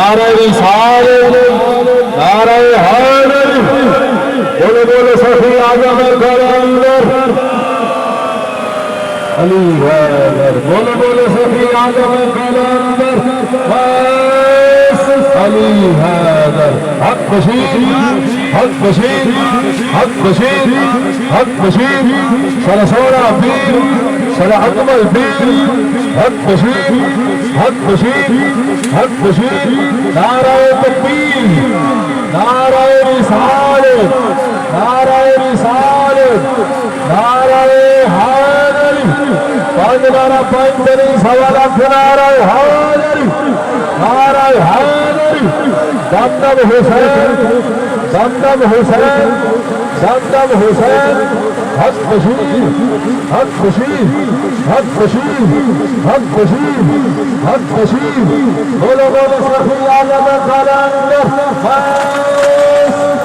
नारे रिसालत, नारे हैदर, बोलो बोलो सफी आजम कलंदर अली हैदर, बोलो बोलो सफी आजम कलंदर अली हैदर। हक बशीर, हक बशीर, हक बशीर, हक बशीर, सरसोड़ा पीर, सर अकमल पीर, हक बशीर, हक बशीर, हक बशीर। नाराए तकबीर, नाराए रिसालत, नाराए रिसालत, नाराए हैदर। पांच नारा पांच बनी सवा लाख नाराए हैदर, नाराए हैदर। दमदम हुसैन, दमदम हुसैन, दमदम हुसैन। हक बशीर, हक बशीर, हक बशीर, हक बशीर, हक बशीर। बोलो बोलो सफी आजम कलंदर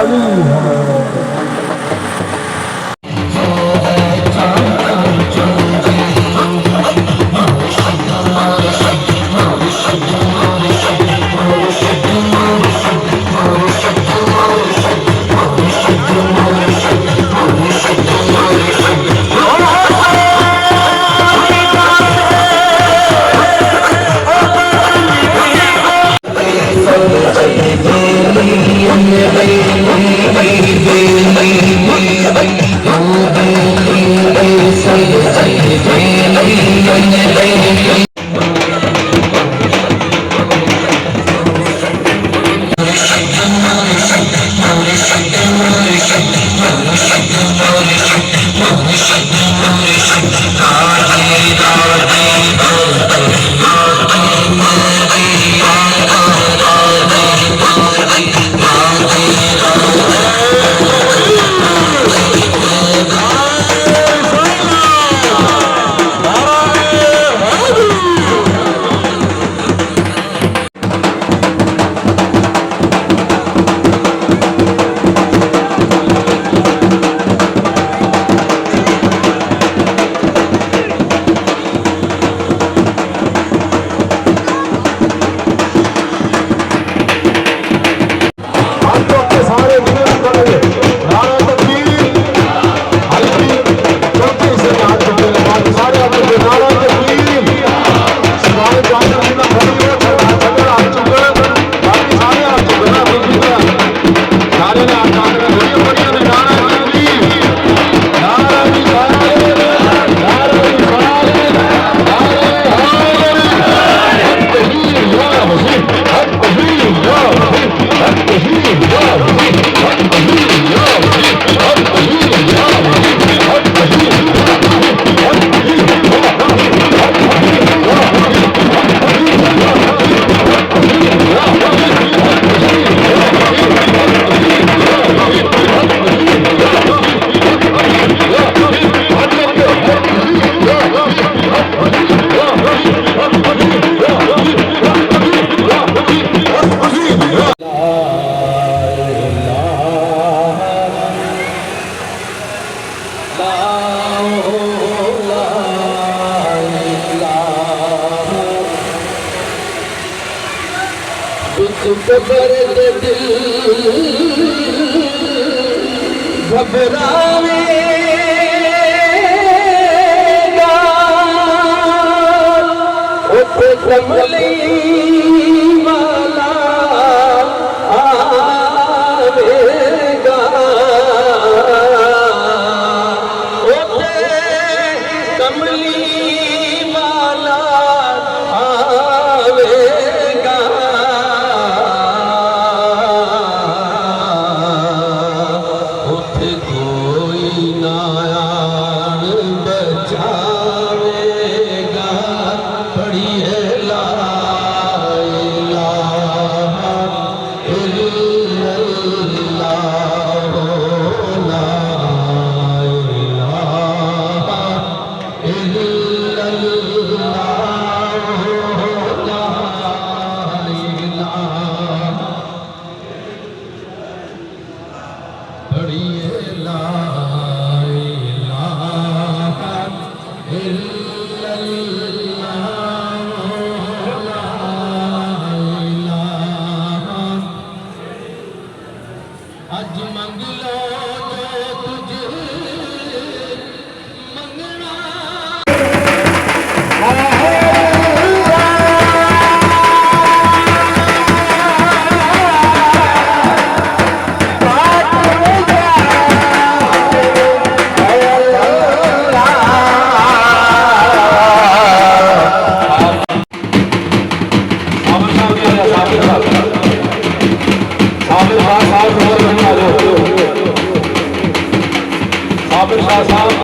अली घबरावेगा उठ कमली वाला आवेगा उठ कमली वाला आवेगा उठ कोई नायान बचावेगा पढ़िए ला इलाहा इल्लल्लाह ला इलाहा इल्लल्लाह ला इलाहा पढ़िए ला शाह साहब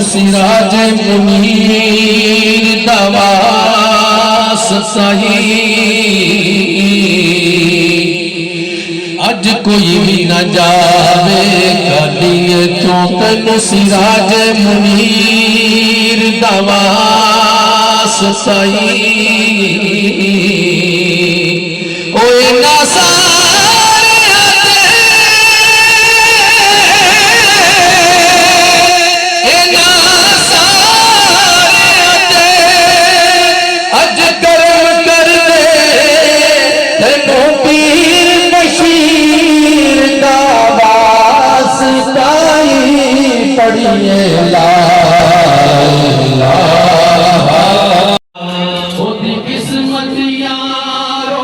सिराज मुनीर दवास सही अज कोई भी न जावे कलिए तो तेन सिराज मुनीर दवास सही ओए ना किस्मत यारो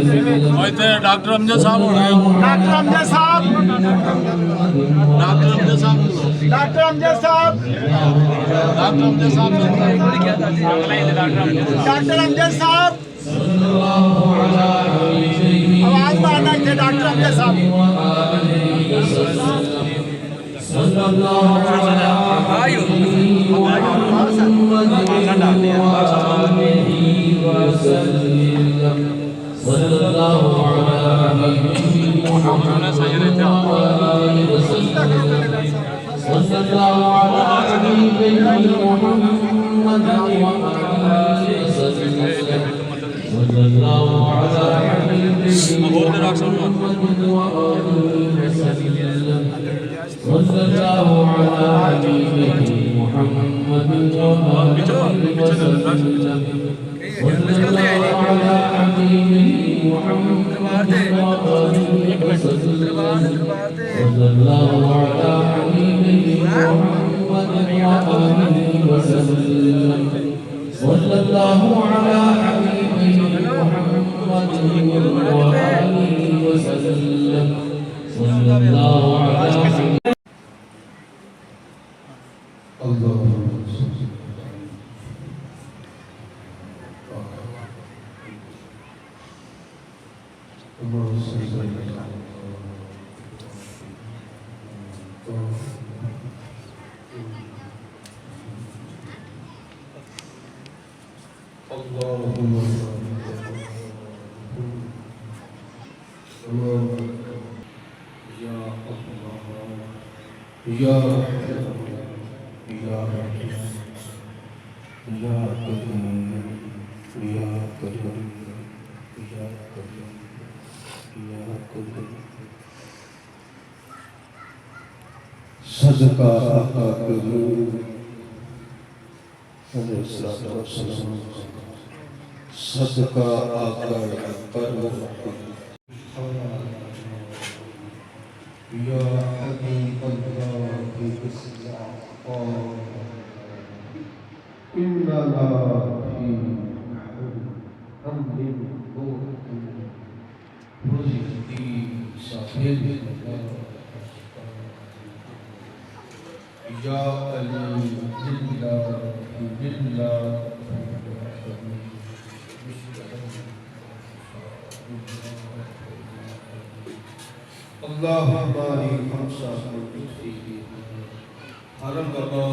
डॉक्टर अमजद साहब हो रहे हैं। डॉक्टर अमजद साहब, डॉक्टर अमजद साहब, डॉक्टर अमजद साहब, डॉक्टर अमजद साहब, डॉक्टर अमजद साहब, आवाज मारना थे डॉक्टर अमजद साहब। सदका आका के नूर अलैहिस्सलाम, सदका आका परवर या हबीब अल्लाह की इस्लाह इन्ना ला फी हमदिन बुज़दी साहिब या अली जिल्ला बिल्ला अल्लाह हमारी हमसा हरम बाबा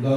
ला